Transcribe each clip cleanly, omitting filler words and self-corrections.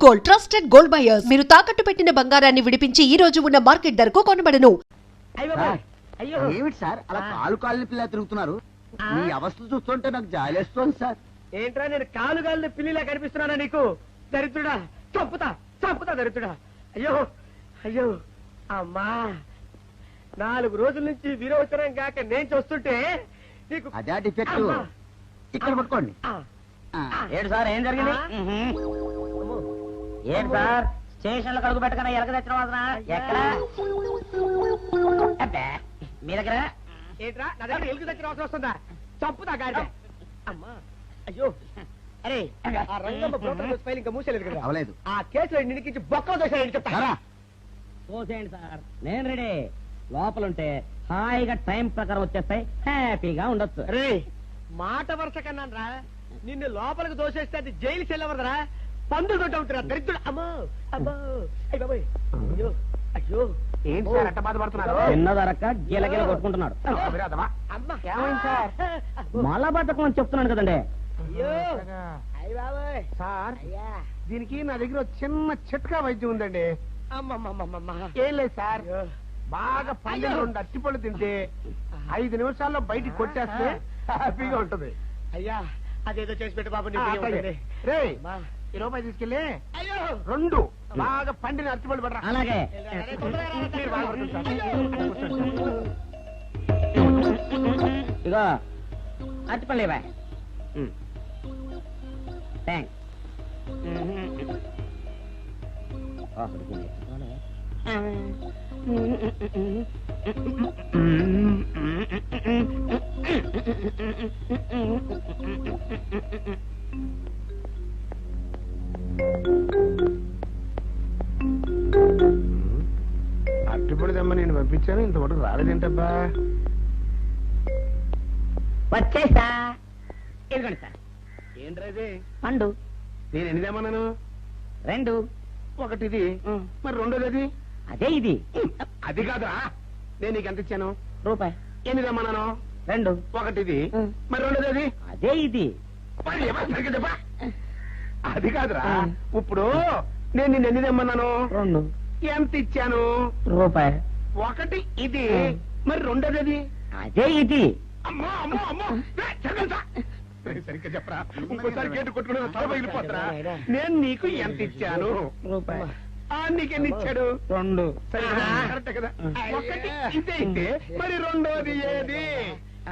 Gold, trusted gold buyers. మీరు తాకట్టు పెట్టిన బంగారాన్ని విడిపించి ఈ రోజు ఉన్న మార్కెట్ ధరకు కొనబడను. ఏమిటి సార్ అలా కాలు పిల్ల తిరుగుతున్నారు? మీ అవస్థ చూస్తుంటే నాకు జాలేస్తోంది సార్. ఏంట్రా నేను కాలు పిల్లిలా కనిపిస్తున్నానా నీకు? దరిద్రుడా, చంపుతా దరిద్రుడా. అయ్యో అయ్యో అమ్మా, 4 రోజుల నుంచి విరోచనం కాక నేను చూస్తుంటే నీకు అదే డిఫెక్ట్. ఇక్కడ పట్టుకోండి. ఏంటి సార్ ఏం జరిగింది? ఏంటి సార్ స్టేషన్ లో కడుగు పెట్టకన్నా ఎలక తెచ్చిన వాసన ఎక్కడ? మీ దగ్గర ఏంట్రా నా దగ్గర ఎలుగు తెచ్చిన అవసరం వస్తుందా? చంపుతా గాడి. అమ్మా అయ్యో, అరే ఆ రంగమ్మ బ్రోకర్ ఫైల్ ఇంకా మూసేలేదు కదా? అవలేదు. ఆ కేసులో నిడికించి బొక్కలు దోశాడని చెప్తా. చూసేయండి సార్, నేను రెడీ. లోపలుంటే హాయిగా టైం ప్రకారం వచ్చేస్తాయి, హ్యాపీగా ఉండొచ్చు. రే మాట వరుస కన్నాను రా, నిన్ను లోపలికి దోసేస్తే అది జైలు చెల్లవరదరా, పందులు దొడ్డ ఉంటారా దరిద్రుడు. అమ్మో అమ్మో అయ్య బాబోయ్, అయ్యో అయ్యో. ఏంటి సార్ అట్ట బాధపడుతున్నారు? చిన్నదరక్క గిలగిల కొట్టుకుంటున్నాడు. మలబద్ధకం అని చెప్తున్నాను కదండి. అయ్యో అయ్య బాబోయ్. సార్ దీనికి నా దగ్గర చిన్న చిట్కా వైద్యం ఉందండి. అమ్మమ్మమ్మమ్మ ఏం లేదు సార్, బాగా పండిన 2 అట్టిపళ్ళు తింటే 5 నిమిషాల్లో బయటికి కొట్టేస్తే హ్యాపీగా ఉంటుంది. అయ్యా అదేదో చేసి పెట్టు బాబు. రే ఈ రూపాయి తీసుకెళ్ళి 2 బాగా పండిన అరటిపళ్ళు పడరా. అలాగే ఇగో అరటిపళ్ళు ఇవ్వ. థ్యాంక్స్. అరటిపళ్ళు తెమ్మ నేను పంపించాను, ఇంతవరకు రాలేదేంటబ్బా? వచ్చేసా. ఇదిగోండి సార్. ఏంట్రా పండు. నేను ఎన్ని తెమ్మన్నాను? 2. ఒకటిది, మరి రెండోది అదే ఇది. అది కాదా, నేను నీకు ఎంత ఇచ్చాను? రూపాయి. ఎన్ని తెమ్మన్నాను? 2. ఒకటిది, మరి రెండోది అదే ఇది. అది కాదురా, ఇప్పుడు నేను నిన్ను ఎన్ని తెమ్మన్నాను? 2. ఎంత ఇచ్చాను? రూపాయి. ఒకటి ఇది, మరి రెండోది అదే ఇది. అమ్మో అమ్మో అమ్మో, సరిగ్గా చెప్పరా, ఇంకోసారి గేటు కొట్టుకుని తల పగిలిపోతారా? నేను నీకు ఎంత ఇచ్చాను? రూపాయి. నీకెన్ని ఇచ్చాడు? 2. కరెక్ట్ కదా? ఒకటి ఇదే అయితే మరి రెండోది ఏది?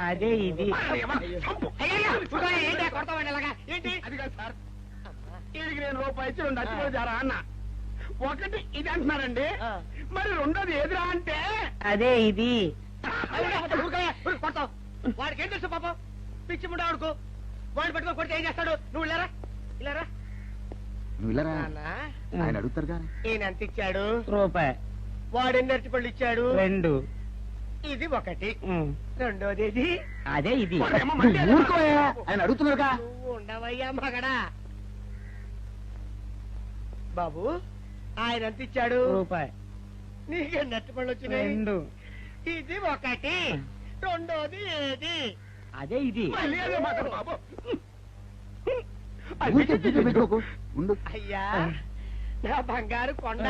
అదే ఇది. ఏంటి అది కాదు సార్, ఇది నేను రూపాయి ఇచ్చి 2 అచ్చిపోయి జారా అన్న. ఒకటి ఇది అంటున్నారండి, మరి రెండోది ఏదిరా అంటే అదే ఇది. వాడికి ఏం తెలుసు పాపం, పిచ్చి ముండా వాడుకో. వాడిని పట్టుకొని కొడితే ఏం చేస్తాడు? నువ్వు ఇలారా ఇలారా. నువ్వు ఇలా ఆయన అడుగుతారు కానీ. ఈయన ఎంత ఇచ్చాడు? రూపాయి. వాడు ఎన్ని అరటిపళ్ళు ఇచ్చాడు? 2. ఇది ఒకటి, రెండోది ఇది. అదే ఇది. ఆయన అడుగుతున్నారుగా. నువ్వు ఉండవయ్యా మగడా. బాబు ఆయన ఎంత ఇచ్చాడు? రూపాయి. నీకెన్ని అరటిపళ్ళు వచ్చినాయి? 2. ఇది ఒకటి, రెండోది ఏది? అదే ఇది. అయ్యా నా బంగారు కొండ,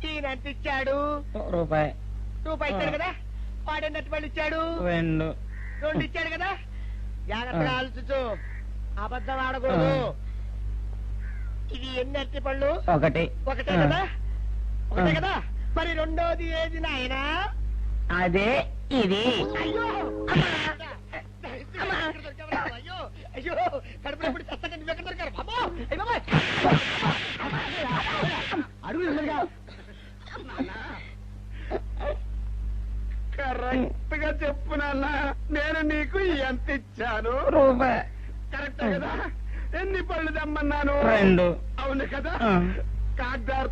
ఈయన ఎంత ఇచ్చాడు? రూపాయి. రూపాయి ఇచ్చాడు కదా. వాడెన్ని అరటిపళ్ళు ఇచ్చాడు? 2. 2 ఇచ్చాడు కదా. జాగ్రత్తగా ఆలోచించు, అబద్ధం ఆడకూడదు. ఇది ఎన్ని అరటిపళ్ళు? ఒకటే కదా. ఒకటే కదా, మరి రెండోది ఏది నాయనా? అదే ఇది. అయ్యో అయ్యో అయ్యో, కడుపులో ఇప్పుడు చస్తగా నువ్వు ఎక్కడ దొరికారు బాబు? కరెక్ట్ గా చెప్పు నాన్న, నేను నీకు ఎంత ఇచ్చాను? రూపాయి. కరెక్ట్ కదా. ఎన్ని పళ్ళు తెమ్మన్నాను? 2. అవును కదా. కాగ్దారు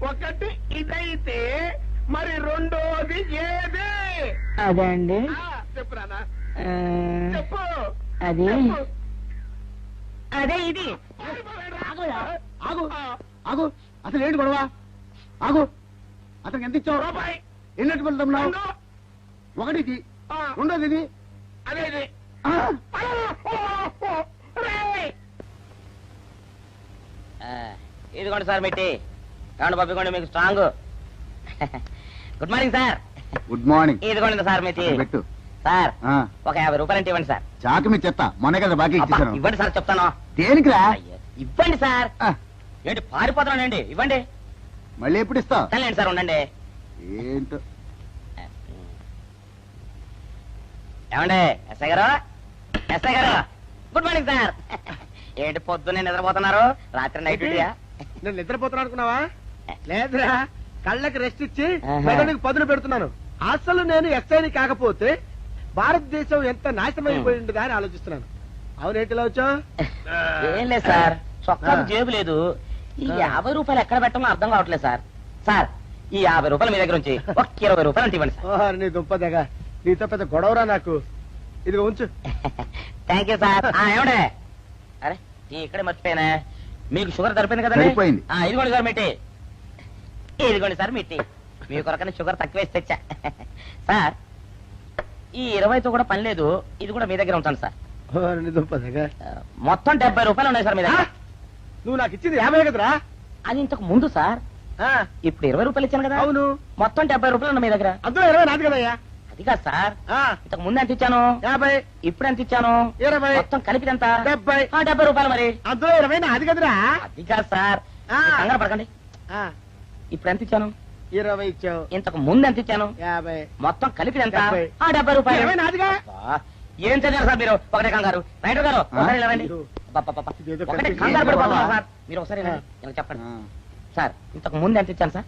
ఒకటి ఇదైతే మరి రెండోది ఏది? అదే అండి. చెప్పు నాన్న, చెప్పు. అది అదే ఇది. ఆగు ఆగు, అసలు ఏంటి గొడవ? ఆగు, అతనికి ఎంత ఇచ్చావు? రూపాయి. ఎన్ని అరటిపళ్ళు తెమ్మన్నావు? ఒకటి ఇది, రెండోది ఇది. అదే ఇది. ఇదిగోండి సార్ మిట్టి కాండి పంపించండి మీకు strong. Good morning sir. Good morning. ఇదిగోండి సార్ మిట్టి. పెట్టు. సార్ ఆ, ఒక 50 రూపాయలు అంటే ఇవ్వండి సార్. చాకు మీ చెత్త మొన్న కదా బాకీ అబ్బా, ఇచ్చేసాను. ఇవ్వండి సార్ చెప్తాను. దేనికిరా? అయ్యో, ఇవ్వండి సార్. ఆ, ఏంటి పారిపోతున్నానండి, ఇవ్వండి. మళ్ళీ ఎప్పుడు ఇస్తావు? తల్లేండి సార్, ఉండండి. ఏంటో. ఏమండి ఎస్ఐ గారు, ఎస్ఐ గారు, గుడ్ మార్నింగ్ సార్. ఏంటి పొద్దున్నే నిద్రపోతున్నారు? రాత్రి నైట్ డ్యూటీయా? నేను నిద్రపోతున్నా అనుకున్నావా? లేదురా, కళ్ళకి రెస్ట్ ఇచ్చి ఆహా. మెదడుకి పదును పెడుతున్నాను. అసలు నేను ఎస్ఐని కాకపోతే భారతదేశం ఎంత నాశనం అయిపోయి ఉండదా అని ఆలోచిస్తున్నాను. అవునేంటిలా వచ్చావు? ఏం లేదు సార్, చొక్కాకు ఆ. జేబు లేదు. ఈ 50 రూపాయలు ఎక్కడ పెట్టాలో అర్థం కావట్లేదు సార్. సార్ ఈ 50 రూపాయలు మీ దగ్గర ఉంచి ఒక 20 రూపాయలు అంటే ఇవ్వండి సార్. ఓహో, నీ దుంపదగా, నీతో పెద్ద గొడవరా నాకు. ఇదిగో ఉంచు. Thank you sir. ఏమండే, అరే ఈ ఇక్కడే మర్చిపోయానే, మీకు షుగర్ సరిపోయింది కదండి? సరిపోయింది. ఇదిగోండి సార్ మిట్టి. ఇదిగోండి సార్ మిట్టి, మీ కొరకనే షుగర్ తక్కువ వేసి తెచ్చా. సార్ ఈ 20తో కూడా పని లేదు, ఇది కూడా మీ దగ్గర ఉంటాను సార్. ఓహో, నీ దుంపదగా. మొత్తం 70 రూపాయలు ఉన్నాయి సార్ మీ దగ్గర. నువ్వు నాకు ఇచ్చింది 50 కదరా? అది ఇంతకు ముందు సార్, ఆ, ఇప్పుడు 20 రూపాయలు ఇచ్చాను కదా. అవును. మొత్తం 70 రూపాయలు ఉన్నాయి మీ దగ్గర. అందులో 20 నాది కదయ్యా. అది కాదు సార్, ఆ, ఇంతకు ముందు ఎంత ఇచ్చాను, 50, ఇప్పుడు ఎంత ఇచ్చాను, 20, మొత్తం కలిపి ఎంత? 70. 70 రూపాయలు మరి. అందులో 20 నాది కదరా? అది కాదు సార్, ఆ. మీరు కంగారు పడకండి. ఆ, ఇప్పుడు ఎంత ఇచ్చాను, 20 ఇచ్చావు. ఇంతకు ముందు ఎంత ఇచ్చాను, 50. మొత్తం కలిపి ఎంత? 70. 70 రూపాయలు. 20 నాదిగా. అబ్బా, ఏం చదివారు సార్ మీరు? ఒకటే కంగారు. రైటర్ గారు ఒకసారి ఇలా రండి. అబ్బబ్బబ్బబ్బ. ఇదేదో ఒకటే కనిపించింది. కంగారు పడిపోతున్నారు సార్. మీరు ఒకసారి ఇలా రండి. ఇలా చెప్పండి ఆ, సార్. ఇంతకు ముందు ఎంత ఇచ్చాను సార్?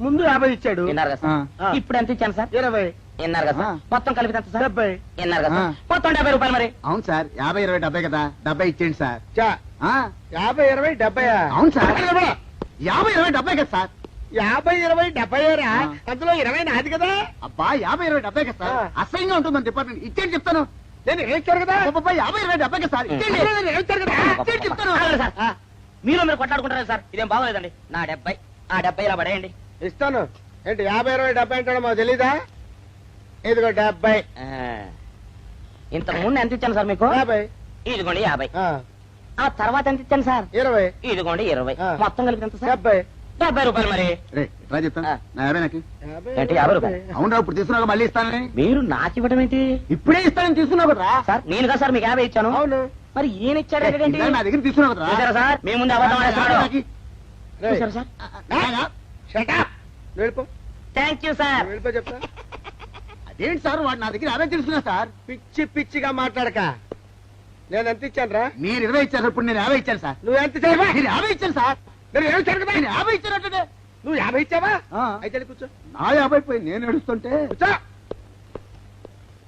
ముందు 50 ఇచ్చాడు. విన్నారు కదా సార్. ఆ. ఇప్పుడు ఎంత ఇచ్చాను సార్? 20, విన్నారు కదా సార్. ఆ. మొత్తం కలిపి ఎంత సార్? 70. విన్నారు కదా సార్. ఆ. మొత్తం 70 రూపాయలు మరి. అవును సార్, 50, 20, 70 కదా. 70 ఇచ్చేయండి సార్. చా, ఆ, 50, 20, 70. అవును సార్. 50, 20, 70 కదా సార్. 50, 20, 70 రా. ఆ. అందులో 20 నాది కదా. అబ్బా 50, 20, 70 కదా సార్. ఆ. అసహ్యంగా ఉంటుంది మన డిపార్ట్మెంట్. ఇచ్చేయండి చెప్తాను. నేను ఏడ్చారు కదా. అబ్బబ్బా, 50, 20, 70 కదా సార్. ఇచ్చేయండి. అందులో నేను ఏడ్చారు కదా. ఇచ్చేయండి చెప్తాను. ఆగండి సార్. ఆ, మీరు మీరు కొట్లాడుకుంటారా సార్? ఇదేం బాగోలేదండి. నా 70, ఆ 70 ఇలా పడేయండి. ఇస్తాను. ఏంటి 50, 20, 70 అంటాడు మాకు తెలీదా? ఇదిగో 70. ఆ. ఇంతకు ముందు ఎంత ఇచ్చాను సార్ మీకు? 50. ఇదిగోండి 50. ఆ, ఆ తర్వాత ఎంత ఇచ్చాను సార్? 20. ఇదిగోండి 20. ఆ. మొత్తం కలిపి ఎంత సార్? 70. 70 రూపాయలు మరి. రే ఇట్లా చెప్తాను. ఆ. నా 50 నాకు. 50, ఏంటి, 50 రూపాయలు? అవునరా, ఇప్పుడు తీసుకున్నాక మళ్ళీ ఇస్తానని. మీరు నాకు ఇవ్వడం ఏంటి ఇప్పుడే ఇస్తానని తీసుకున్నావు కదరా. సార్? నేను కదా సార్ మీకు 50 ఇచ్చాను. అవును. మరి ఈయన ఇచ్చాడు ఏంటి? ఇందాక నా దగ్గర తీసుకున్నావు చూసారా కదరా. సార్, మీ ముందు అబద్ధం ఆడేస్తున్నాడు. రేయ్, చూసారా సార్? shut up. నువ్వు వెళ్ళిపో. Thank you sir. నువ్వు వెళ్ళిపో చెప్తా. అదేంటి సార్, వాడు నా దగ్గర 50 తీసుకున్నా సార్. పిచ్చి పిచ్చిగా మాట్లాడక. నేను ఎంత ఇచ్చాను రా? మీరు 20 ఇచ్చారు, ఇప్పుడు నేను 50 ఇచ్చాను సార్. నువ్వు ఎంత ఇచ్చావా? నేను 50 ఇచ్చాను సార్. నేను ఏమి ఇచ్చాను కదా? నేను 50 ఇచ్చానంటే నువ్వు 50 ఇచ్చావా? ఆ. అయితే వెళ్ళి కూర్చో. నా 50 పోయి నేను ఏడుస్తుంటే. కూర్చో.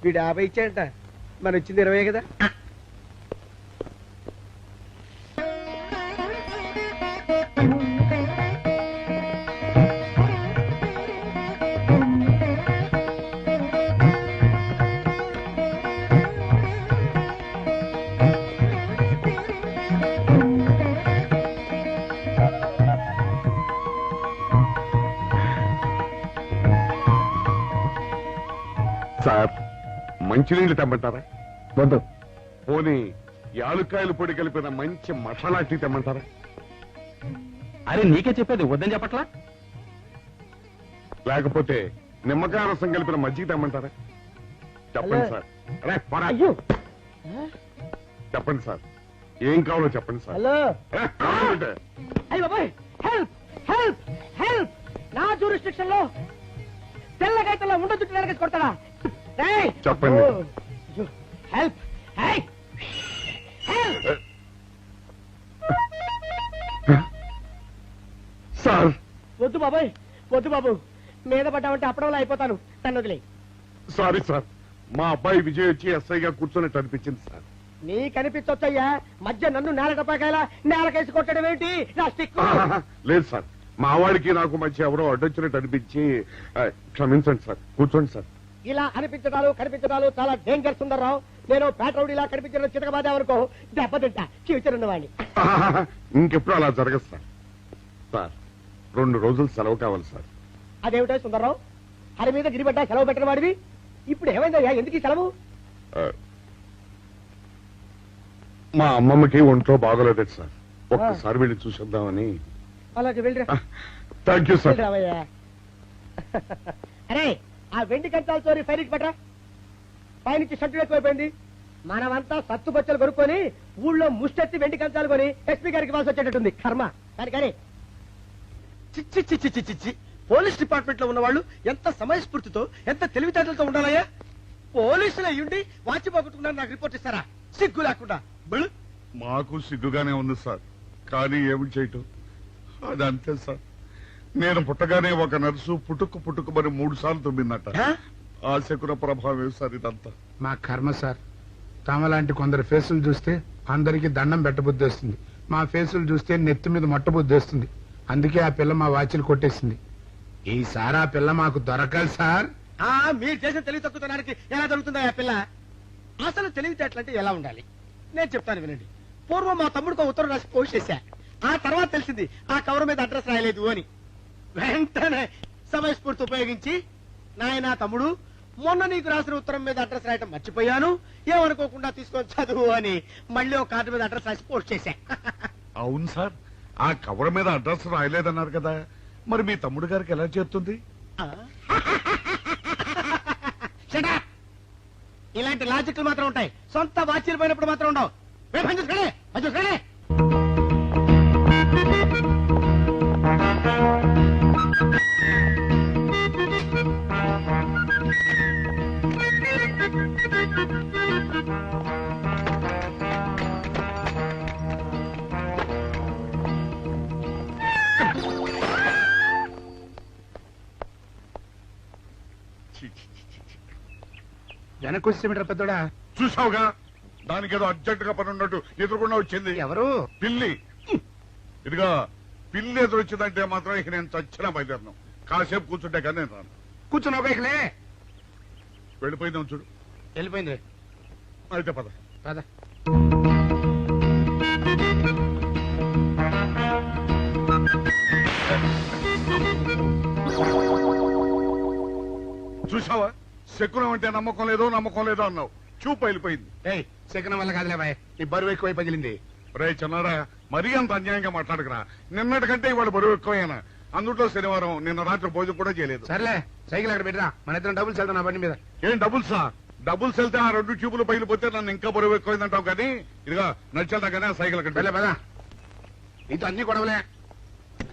వీడు 50 ఇచ్చాడంట, మనం ఇచ్చింది 20 కదా. సార్ మంచినీళ్ళు తెమ్మంటారా? వద్దు. పోనీ యాలుక్కాయలు పొడి కలిపిన మంచి మసాలా టీ తెమ్మంటారా? అరే నీకే చెప్పేది వద్దని చెప్పట్లా? లేకపోతే నిమ్మకాయ రసం కలిపిన మజ్జిగ తెమ్మంటారా? చెప్పండి హలో. సార్. అరే, పోరా. అయ్యో. చెప్పండి సార్, ఏం కావాలో చెప్పండి సార్. హలో. ఏ, కావాలంటే అయ్య బాబాయ్, హెల్ప్ హెల్ప్ హెల్ప్. నా జ్యూరిస్డిక్షన్ లో తెల్లగైతల్లో ఉండొచ్చు నరకేసి కొడతాడా? రేయ్. చెప్పండి. ఓ, అయ్యో, హెల్ప్. హే, హెల్ప్. సార్ వద్దు బాబాయ్, వద్దు బాబు. మీద పడ్డామంటే అప్పడంలో అయిపోతాను. తను వదిలే. సారీ సార్, మా అబ్బాయి విజయ్ వచ్చి ఎస్ఐగా కూర్చొని అనిపించింది సార్. నీ కనిపించొచ్చయ్యా, మధ్య నన్ను నేల టపాకాయలా నేలకేసి కొట్టడం ఏంటి? నా స్టిక్. లేదు సార్, మా వాడికి నాకు మధ్య ఎవరో అడ్డొచ్చినట్టు అనిపించి క్షమించండి సార్, కూర్చోండి సార్. ఇలా అనిపించడాలు కనిపించడాలు చాలా డేంజర్ సుందర్రావు. నేను పేట్రౌడీలా కనిపించడం చితకబాదామనుకో, దెబ్బతింటా చివిచరున్నవాణ్ణి. ఇంకెప్పుడు అలా జరగదు సార్. సార్ 2 రోజులు సెలవు కావాలి సార్. అదేమిటో సుందర్రావు, హరి మీద గిరిబడ్డా సెలవు పెట్టిన వాడివి. ఇప్పుడు ఏమైందయ్యా, ఎందుకు ఈ సెలవు? ఆ, మా అమ్మమ్మకి ఒంట్లో బాగోలేదు సార్, ఒక్కసారి వెళ్ళి చూసేద్దామని. అలాగే వెళ్ళరా థ్యాంక్ యూ సార్. రావయ్యా. అరే ఆ వెండి కంచాల చోరీ ఫైల్కి పట్రా. పైనుంచి షట్టు ఎక్కువైపోయింది. మనమంతా సత్తు బొచ్చలు కొనుక్కొని ఊళ్ళో ముష్టెత్తి వెండి కంచాలు కొని ఎస్పీ గారికి ఇవ్వాల్సి వచ్చేటట్టుంది కర్మ. కానీ చిచ్చి చిచ్చి చిచ్చి చిచ్చి పోలీస్ డిపార్ట్మెంట్ లో ఉన్న వాళ్ళు ఎంత సమయస్ఫూర్తితో ఎంత తెలివితేటలతో ఉండాలయ్యా. పోలీసులు అయ్యుండి వాచి పోగొట్టుకున్నారు నాకు రిపోర్ట్ ఇస్తారా? సిగ్గు లేకుండా. మాకు సిగ్గుగానే ఉంది సార్, కానీ ఏమి చేయటం అదంతే సార్. నేను పుట్టగానే ఒక నర్సు పుట్టుకు మరి 3 సార్లు తుమ్మిందట. ఆ శకున ప్రభావం సార్ ఇదంతా. మా కర్మ సార్. తమలాంటి కొందరు ఫేసులు చూస్తే అందరికి దండం పెట్టబుద్ధి వస్తుంది. మా ఫేసులు చూస్తే నెత్తి మీద మొట్టబుద్ధి వస్తుంది. అందుకే ఆ పిల్ల మా వాచిలు కొట్టేసింది. ఈసారి ఆ పిల్ల మాకు దొరకాలి సార్. మీరు చేసిన తెలివి తక్కువతనానికి ఎలా దొరుకుతుందా ఆ పిల్ల? అసలు తెలివితేటలంటే ఎలా ఉండాలి నేను చెప్తాను వినండి. పూర్వం మా తమ్ముడికి ఉత్తరం రాసి పోస్ట్ చేశా. ఆ తర్వాత తెలిసింది ఆ కవర్ మీద అడ్రస్ రాయలేదు అని. వెంటనే సమయస్ఫూర్తి ఉపయోగించి నాయనా తమ్ముడు మొన్న నీకు రాసిన ఉత్తరం మీద అడ్రస్ రాయటం మర్చిపోయాను, ఏమనుకోకుండా తీసుకొని చదువు అని మళ్ళీ ఒక కార్డు మీద అడ్రస్ రాసి పోస్ట్ చేశా. అవును సార్, ఆ కవర్ మీద అడ్రస్ రాయలేదన్నారు కదా, మరి మీ తమ్ముడు గారికి ఎలా చేస్తుంది? ఇలాంటి లాజిక్లు మాత్రం ఉంటాయి, సొంత వాచ్యలు పోయినప్పుడు మాత్రం ఉండవు. వెనక్కి వచ్చేమిట్రా పెద్దోడా? చూసావుగా, దానికేదో అర్జెంట్ గా పని ఉన్నట్టు ఎదురుకుండా వచ్చింది. ఎవరు? పిల్లి. ఇదిగా పిల్లి ఎదురు వచ్చిందంటే మాత్రం ఇక నేను చచ్చినా బయలుదేరను. కాసేపు కూర్చుంటే కానీ నేను రాను. కూర్చున్నావు బైక్లే. వెళ్ళిపోయిందాం చూడు. వెళ్ళిపోయింది. అయితే పద. పద. చూసావా, శకునం అంటే నమ్మకం లేదో అన్నావు. చూపు వెళ్ళిపోయింది. ఏయ్, శకనం వల్ల కాదులే బాయ్, నీ బరువు ఎక్కువై పగిలింది. రే చిన్నారా, మరీ అంత అన్యాయంగా మాట్లాడకురా. నిన్నటికంటే ఇవాళ బరువు ఎక్కువైనా. అందులో శనివారం నిన్న రాత్రి భోజనం కూడా చేయలేదు. సర్లే, సైకిల్ అక్కడ పెట్టరా, మన ఇద్దరం డబ్బులు వెళ్తాం నా బండి మీద. ఏం డబుల్సా? డబుల్స్ వెళ్తే ఆ 2 ట్యూబులు పగిలిపోతే నన్ను ఇంకా బరువు ఎక్కువైందంటావు. కానీ ఇదిగా నడిచేదా కానీ ఆ సైకిల్ అక్కడ వెళ్ళే పదా. నీతో అన్ని గొడవలే,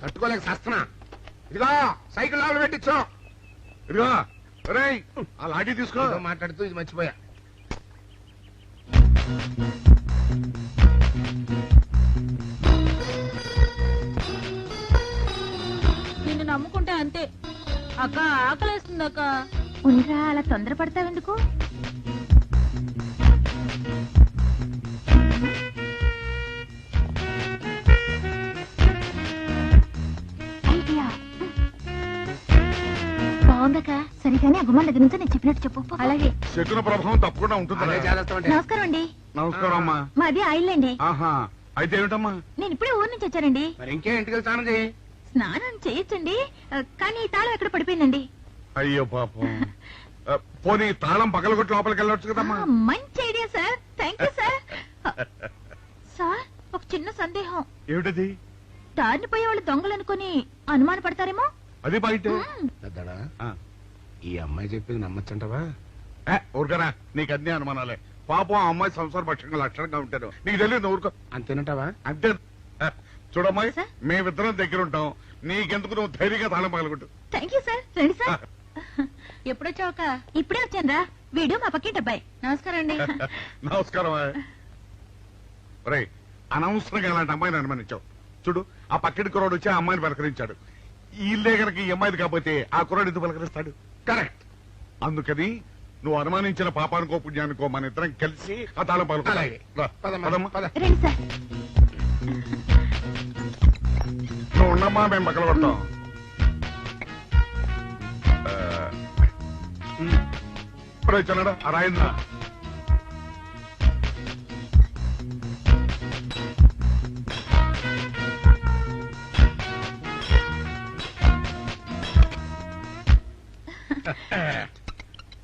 తట్టుకోలేక సస్తున్నా. ఇదిగో సైకిల్ లోపల పెట్టించు. ఇదిగా రే, ఆ లాఠీ తీసుకో. ఏదో మాట్లాడుతూ ఇది మర్చిపోయా. నిన్ను నమ్ముకుంటే అంతే అక్క. ఆకలేస్తుంది అక్క. ఉండరా, అలా తొందరపడతావెందుకు? ఐడియా బాగుందక్క. సరిగానే ఆ గుమ్మం దగ్గర నుంచి నేను చెప్పినట్టు చెప్పు. అలాగే. శకున ప్రభావం తప్పకుండా ఉంటుంది. అదే చేస్తామంటే. నమస్కారం అండి. నమస్కారం అమ్మా. మాది ఆయిల్ అండి. ఆహా, అయితే ఏమిటమ్మా? నేను ఇప్పుడే ఊరు నుంచి వచ్చానండి. మరి ఇంకే ఇంటికి వెళ్తాను చేయి. స్నానం చేయొచ్చండి, కానీ తాళం ఎక్కడ పడిపోయిందండి. అయ్యో పాపం. పోనీ తాళం పగలగొట్టి లోపలికి వెళ్ళొచ్చు కదమ్మా. మంచి idea sir, thank you sir. Sir, ఒక చిన్న సందేహం. ఏమిటది? దారిని పోయే వాళ్ళు దొంగలు అనుకుని అనుమాన పడతారేమో. అది బయట. పెద్దడా, ఈ అమ్మాయి చెప్పింది నమ్మచ్చంటవా? ఊరుకరా, నీకు అన్ని అనుమానాలే. పాపం ఆ అమ్మాయి సంసార పక్షంగా లక్షణంగా ఉంటారు. నీకు తెలియదు, ఊరుకో. అంతేనంటావా? అంతే. చూడమ్మాయి, సార్? మేమిద్దరం దగ్గర ఉంటాం. నీకెందుకు, నువ్వు ధైర్యంగా తాళం పగలగొట్టు. Thank you sir. రండి సార్. ఎప్పుడొచ్చావుక? ఇప్పుడే వచ్చాను రా. వీడు మా పక్కింటి అబ్బాయి. నమస్కారం అండి. నమస్కారం. రే, అనవసరంగా అలాంటి అమ్మాయిని అనుమానించావు. చూడు, ఆ పక్కటి కుర్రాడు వచ్చి ఆ అమ్మాయిని పలకరించాడు. ఈ ఇల్లే కనుక ఈ అమ్మాయిది కాకపోతే ఆ కుర్రాడు ఎందుకు పలకరిస్తాడు? కరెక్ట్. అందుకని నువ్వు అనుమానించిన పాపానికో పుణ్యానికో మన ఇద్దరం కలిసి ఆ తాళం అలాగే. పలకలు. పద. రండి సార్. నువ్వు ఉండమ్మా, మేము పక్కన కొడతాం. చిన్నడా ఆ రాయిందా?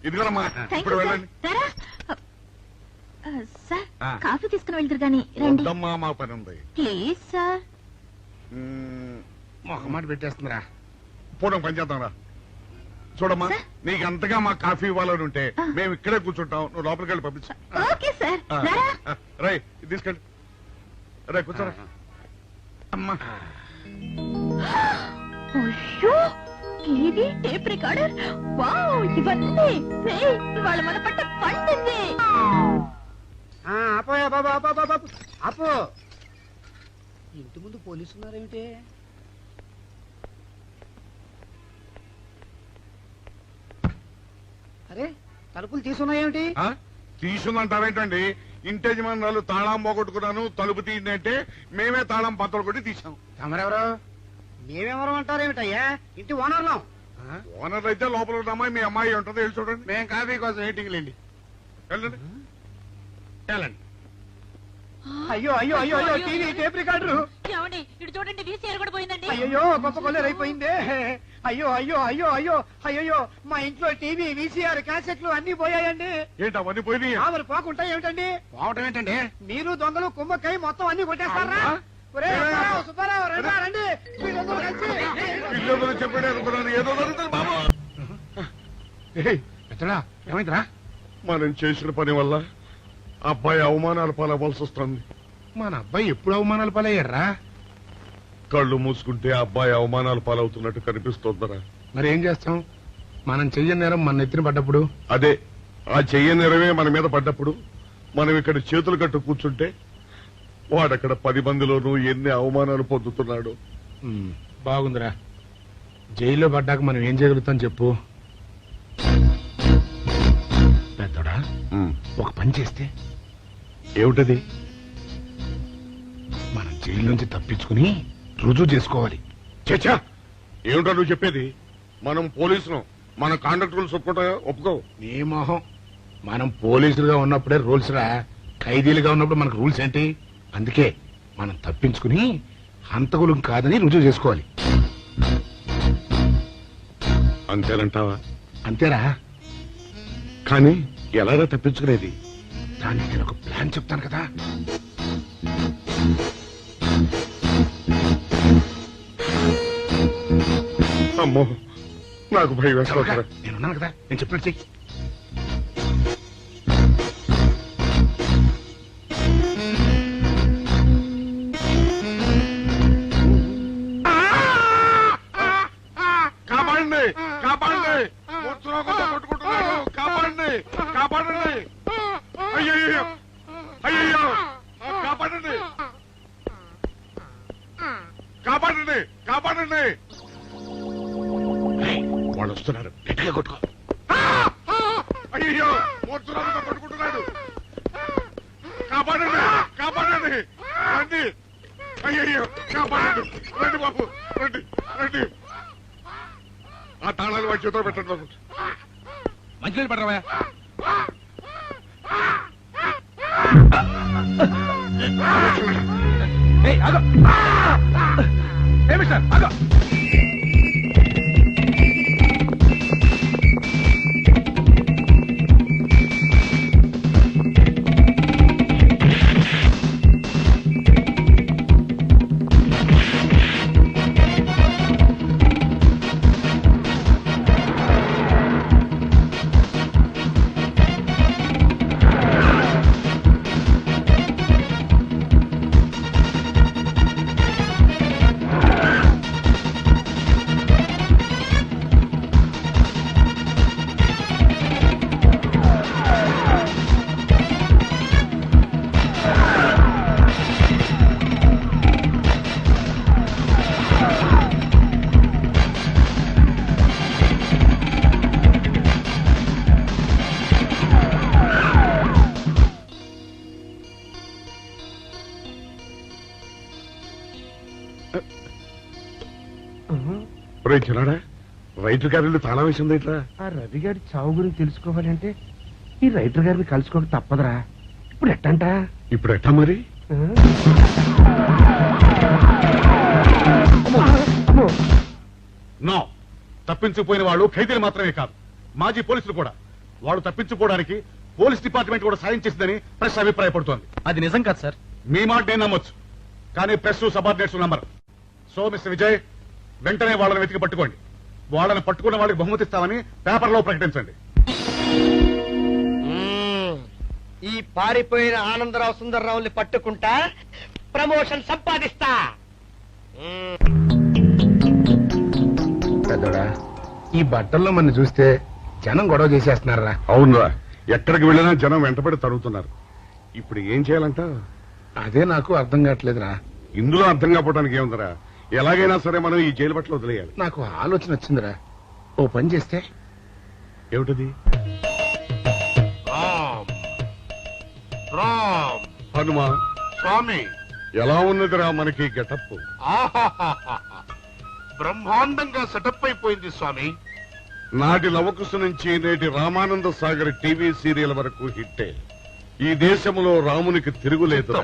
ఇదిగోనమ్మా, థ్యాంక్ ఇప్పుడు యూ సార్. వెళ్ళండి. రారా. సార్, ఆ. కాఫీ తీసుకుని వెళ్తారు గాని రండి వద్దమ్మా, మా పని ఉంది. Please sir. మొహమాట పెట్టేస్తుందిరా. పూర్వం పనిచేద్దాం రా. చూడమ్మా, నీకు అంతగా మా కాఫీ ఇవ్వాలని ఉంటే మేము ఇక్కడే కూర్చుంటాం, నువ్వు లోపలికి వెళ్ళి పంపించు. Okay sir. రై తీసుకెళ్ళి రే కూర్చోరా. అమ్మా అయ్యో, టీవీ, టేప్ రికార్డర్, వావ్, ఇవన్నీ ఇవాళ మన పట్ట పండింది. అపోయా బాబా బాబా అపో. ఇంటి ముందు పోలీసు ఉన్నారేమిటి? అరే, తలుపులు తీసున్నాయేమిటి? తీసుందంటారేంటండి? ఇంటి యజమానురాలు తాళం పోగొట్టుకున్నాను, తలుపు తీయండి అంటే మేమే తాళం పత్తలు కొట్టి తీసాం. తమరెవరు? మేమెవరం అంటారేమిటయ్యా? ఇంటి ఓనర్లం. ఓనర్ అయితే లోపల ఉన్న అమ్మాయి మీ అమ్మాయి ఉంటుందో వెళ్ళి చూడండి. మేము కాఫీ కోసం మీటింగ్ లేండి. వెళ్ళండి వెళ్ళండి. అయ్యో అయ్యో అయ్యో అయ్యో, టీవీ, టేప్ రికార్డరు. ఏమండి ఇటు చూడండి, వీసీఆర్ కూడా పోయిందండి. అయ్యో, గొప్ప కొల్లేరైపోయిందే. అయ్యో అయ్యో అయ్యో అయ్యో అయ్యో, మా ఇంట్లో టీవీ, వీసీఆర్, క్యాసెట్లు అన్ని పోయాయండి. ఏంటి అవన్నీ పోయినాయి? మరి పోకుండా ఏమిటండి? పోవటం ఏంటండి? మీరు దొంగలు కుమ్మక్కై మొత్తం అన్ని కొట్టేస్తారా? ఒరేయ్, సుబ్బారావు, సుబ్బారావు, రండి రండి, వీళ్ళందరూ కలిసి. ఇల్లు చెప్పాడు అనుకున్నాను, ఏదో జరుగుతుంది బాబు. ఎత్తడా ఏమైందిరా? మనం చేసిన పని వల్ల అబ్బాయి అవమానాలు పాలవలసి వస్తుంది. మన అబ్బాయి ఎప్పుడు అవమానాలు పాలయ్యారా? కళ్ళు మూసుకుంటే అబ్బాయి అవమానాలు పాలవుతున్నట్టు కనిపిస్తోందరా. మరి ఏం చేస్తాం? మనం చెయ్యని నేరం మన నెత్తిన పడ్డప్పుడు, అదే ఆ చెయ్య నెరవే మన మీద పడ్డప్పుడు మనం ఇక్కడ చేతులు కట్టు కూర్చుంటే వాడక్కడ 10 మందిలోనూ ఎన్ని అవమానాలు పొందుతున్నాడు. బాగుందిరా. జైల్లో పడ్డాక మనం ఏం చేయగలుగుతాం చెప్పు? పెద్దోడా, ఒక పని చేస్తే ఏమిటది? మనం జైలు నుంచి తప్పించుకుని రుజువు చేసుకోవాలి. చచ్చా, ఏమిటో నువ్వు చెప్పేది? మనం పోలీసులు, మన కాంట్రాక్ట్ ఒప్పుకో. నీ మొహం. మనం పోలీసులుగా ఉన్నప్పుడే రూల్స్ రా, ఖైదీలుగా ఉన్నప్పుడు మనకు రూల్స్ ఏంటి? అందుకే మనం తప్పించుకుని హంతకులు కాదని రుజువు చేసుకోవాలి. అంతేనంటావా? అంతేరా. కానీ ఎలాగా తప్పించుకునేది? దానికి నేను ఒక ప్లాన్ చెప్తాను కదా. అమ్మో, నాకు భయం వేస్తాను. నేనున్నాను కదా, నేను చెప్పినట్టు చెయ్యి. కాపాడండి, కాపాడండి, ఉత్సవంతో కొట్టుకుంటున్నాడు, కాపాడండి, కాపాడండి, అయ్యయ్యో అయ్యయ్యో, కాపాడండి, కాపాడండి, కాపాడండి. వాళ్ళు వస్తున్నారు, గట్టిగా కొట్టుకో. అయ్యో, ఉత్సవంతో కొట్టుకుంటున్నాడు, కాపాడండి, కాపాడండి, రండి, అయ్యయ్యో, కాపాడండి, రండి బాబు, రండి రండి. ఆ తాళాలు వాడి చేతిలో పెట్టండి బాబు. మంచినీళ్ళు పడరావా? మిస్టర్ ఆగో. చిన్నాడా, రైటర్ గారి తాళం వేసింది ఇట్లా. ఆ రవి గారి చావు గురించి తెలుసుకోవాలంటే ఈ రైటర్ గారిని కలుసుకోక తప్పదురా. ఇప్పుడు ఎట్టంట? ఇప్పుడు ఎట్టా మరి? నో, తప్పించిపోయిన వాళ్ళు ఖైదీలు మాత్రమే కాదు, మాజీ పోలీసులు కూడా. వాడు తప్పించుకోవడానికి పోలీస్ డిపార్ట్మెంట్ కూడా సాయం చేసిందని ప్రెస్ అభిప్రాయపడుతోంది. అది నిజం కాదు సార్. మీ మాట నేను నమ్మొచ్చు, కానీ press subordinates number. So mister Vijay, వెంటనే వాళ్ళని వెతికి పట్టుకోండి. వాళ్ళని పట్టుకున్న వాళ్ళకి బహుమతి ఇస్తామని పేపర్లో ప్రకటించండి. ఈ పారిపోయిన ఆనందరావు సుందర్రావుని పట్టుకుంటా ప్రమోషన్ సంపాదిస్తా. పెద్దోడా, ఈ బట్టల్లో మన చూస్తే జనం గొడవ చేసేస్తున్నారా? అవునరా, ఎక్కడికి వెళ్ళినా జనం వెంటబడి తరుగుతున్నారు. ఇప్పుడు ఏం చేయాలంట? అదే నాకు అర్థం కావట్లేదురా. ఇందులో అర్థం కాకపోవడానికి ఏముందిరా? ఎలాగైనా సరే మనం ఈ జైలు బట్టలు వదిలేయాలి. నాకు ఆలోచన వచ్చిందిరా. ఓ పని చేస్తే. ఏమిటది? రామ్ హనుమా స్వామి, ఎలా ఉన్నదిరా మనకి గెటప్? బ్రహ్మాండంగా సెటప్ అయిపోయింది స్వామి. నాటి లవకుశ నుంచి నేటి రామానంద సాగర్ టీవీ సీరియల్ వరకు హిట్టే. ఈ దేశంలో రామునికి తిరుగులేదు.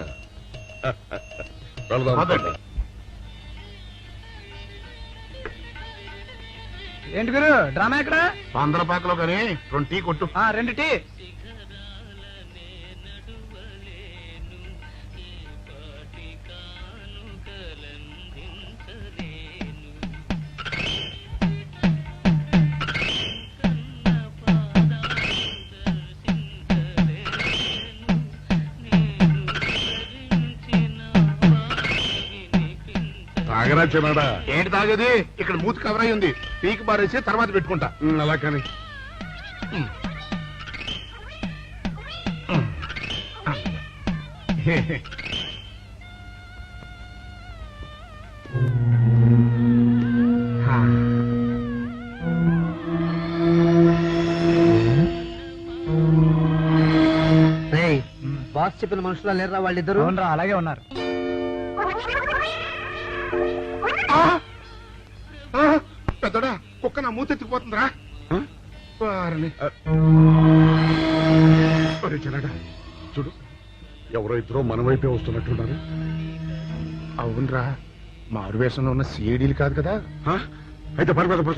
ఏంటి గురు డ్రామా ఎక్కడ? పాందలపాకలో కానీ 2 టీ కొట్టు. 2 టీ. తాగరా చిన్నాడా? ఏంటి తాగేది? ఇక్కడ మూతి కవర్ అయి ఉంది. పీకి బారేసి తర్వాత పెట్టుకుంటా. అలా కానీ బాస్ చెప్పిన మనుషులా లేరా వాళ్ళిద్దరు? అలాగే ఉన్నారు. పెద్దోడా, కుక్క నా మూతెత్తిపోతుందిరా. చిన్నాడా చూడు, ఎవరో ఇద్దరు మన వైపే వస్తున్నట్టున్నారు. అవునరా, మారు వేషంలో ఉన్న సీడీలు కాదు కదా. అయితే పర్లేదు.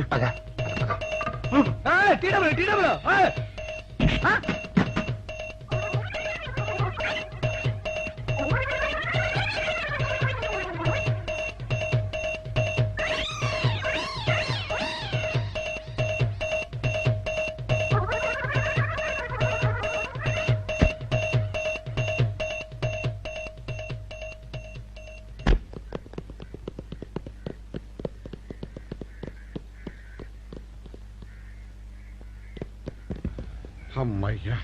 అమ్మయ్యా,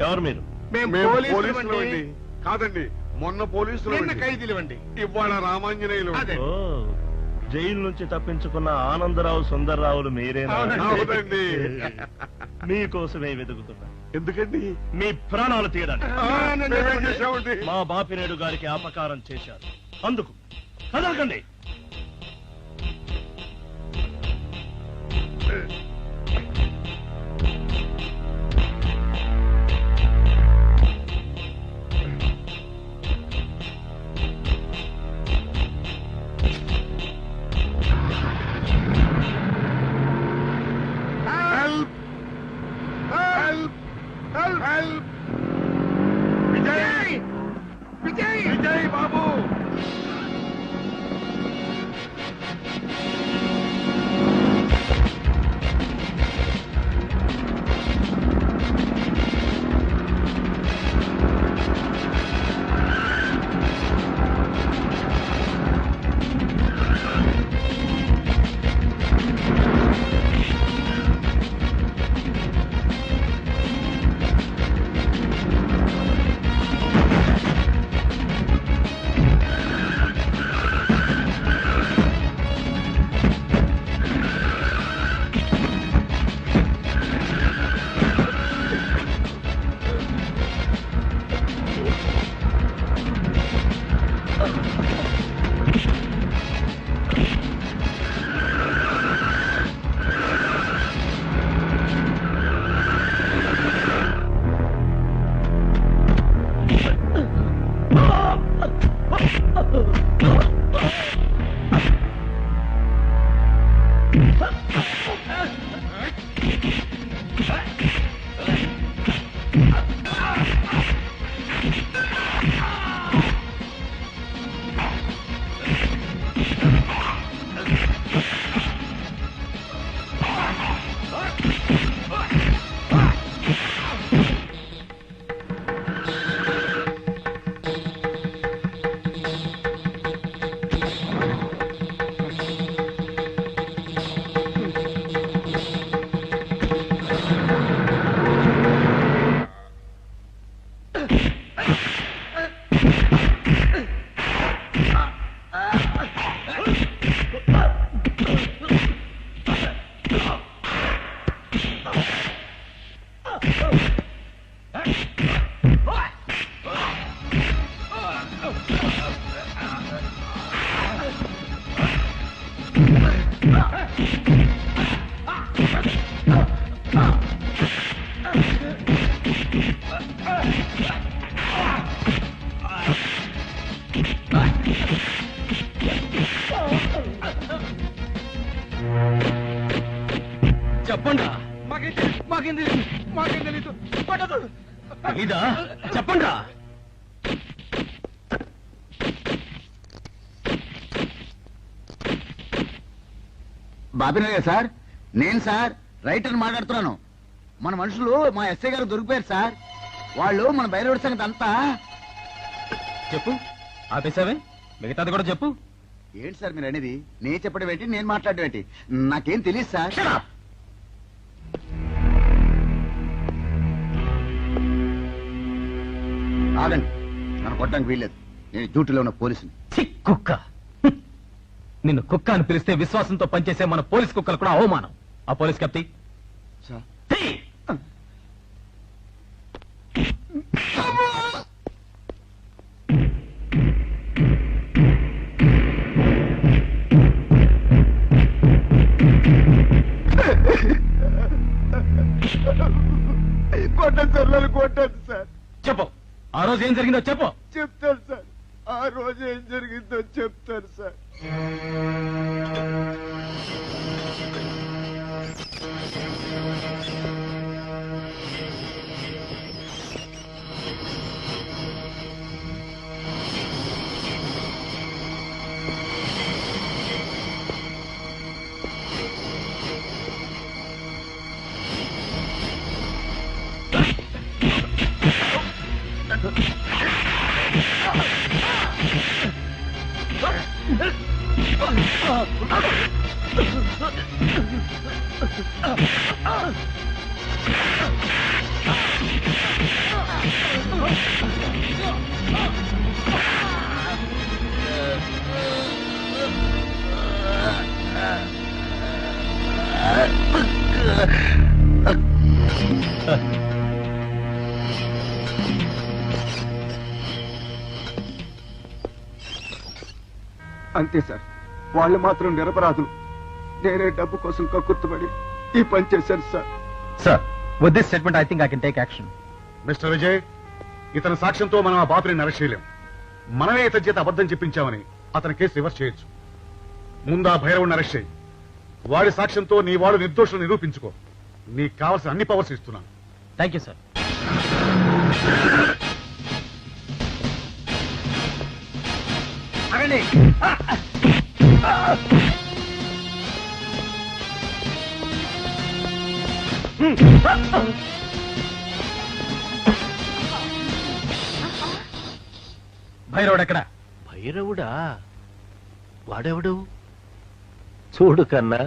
ఎవరు మీరు? మేము పోలీసులు అండి. కాదండి, మొన్న పోలీసులు ఖైదీలు అండి. ఇవాళ రామాంజనేయులు. ఓ, జైలు నుంచి తప్పించుకున్న ఆనందరావు సుందర్రావులు మీరేనా? అవునండి. మీకోసమే వెతుకుతున్నా. ఎందుకండి? మీ ప్రాణాలు తీయడానికి. మేమేం చేశామండి? మా బాపినేడు గారికి అపకారం చేశారు, అందుకు కదలకండి. విజయ్ బాబు, చెప్పండి. తెలీదా? చెప్పండి. బాబినయ్య సార్, నేను సార్ రైటర్ మాట్లాడుతున్నాను. మన మనుషులు మా ఎస్ఐ గారు దొరికిపోయారు సార్. వాళ్ళు మన బయలుదేరి సంగతి అంతా. చెప్పు. ఆపేసావే? మిగతాది కూడా చెప్పు. ఏంటి సార్ మీరు అనేది? నేను చెప్పడం ఏంటి, నేను మాట్లాడడం ఏంటి? నాకేం తెలియదు సార్. ఆగండి, నన్ను కొట్టడానికి వీల్లేదు. నేను డ్యూటీలో ఉన్న పోలీసుని. కుక్క. నిన్ను కుక్క అని పిలిస్తే విశ్వాసంతో పనిచేసే మన పోలీస్ కుక్కలు కూడా అవమానం. ఆ పోలీస్ కప్తి సార్ కొట్టండి సార్, నన్ను కొట్టండి సార్. చెప్పు. ఆ రోజు ఏం జరిగిందో చెప్పు. చెప్తాను సార్, ఆ రోజు ఏం జరిగిందో చెప్తాను సార్. అంతే సార్, వాళ్ళు మాత్రం నిరపరాధులు. నేనే డబ్బు కోసం కక్కుర్తుపడి ఈ పని చేశాను sir. Sir, with this statement I think I can take action. Mister Vijay, ఇతని సాక్ష్యంతో మనం ఆ బాపుని అరెస్ట్ చేయలేం. మనమే ఇతని చేత అబద్ధం చెప్పించామని అతని కేసు రివర్స్ చేయొచ్చు. ముందు ఆ భైరవుని అరెస్ట్ చేయి. వాడి సాక్ష్యంతో నీ వాడు నిర్దోషులు నిరూపించుకో. నీకు కావాల్సిన అన్ని పవర్స్ ఇస్తున్నాను. Thank you sir. భైరవుడు ఎక్కడ? భైరవుడా? వాడెవడు? చూడు కన్నా,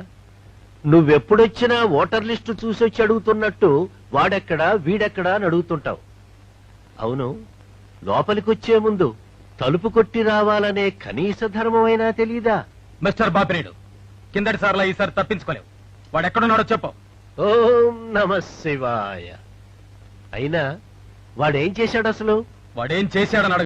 నువ్వెప్పుడొచ్చినా ఓటర్ లిస్టు చూసొచ్చి అడుగుతున్నట్టు వాడెక్కడా వీడెక్కడా అని అడుగుతుంటావు. అవును, లోపలికొచ్చే ముందు తలుపు కొట్టి రావాలనే కనీస ధర్మమైనా తెలీదా? మిస్టర్ బాపిరేడు, కిందటి సార్లా ఈసారి తప్పించుకోలేవు. వాడెక్కడున్నాడో చెప్పు. ఓం నమ శివాయ. అయినా వాడేం చేశాడు అసలు? వాడేం చేశాడని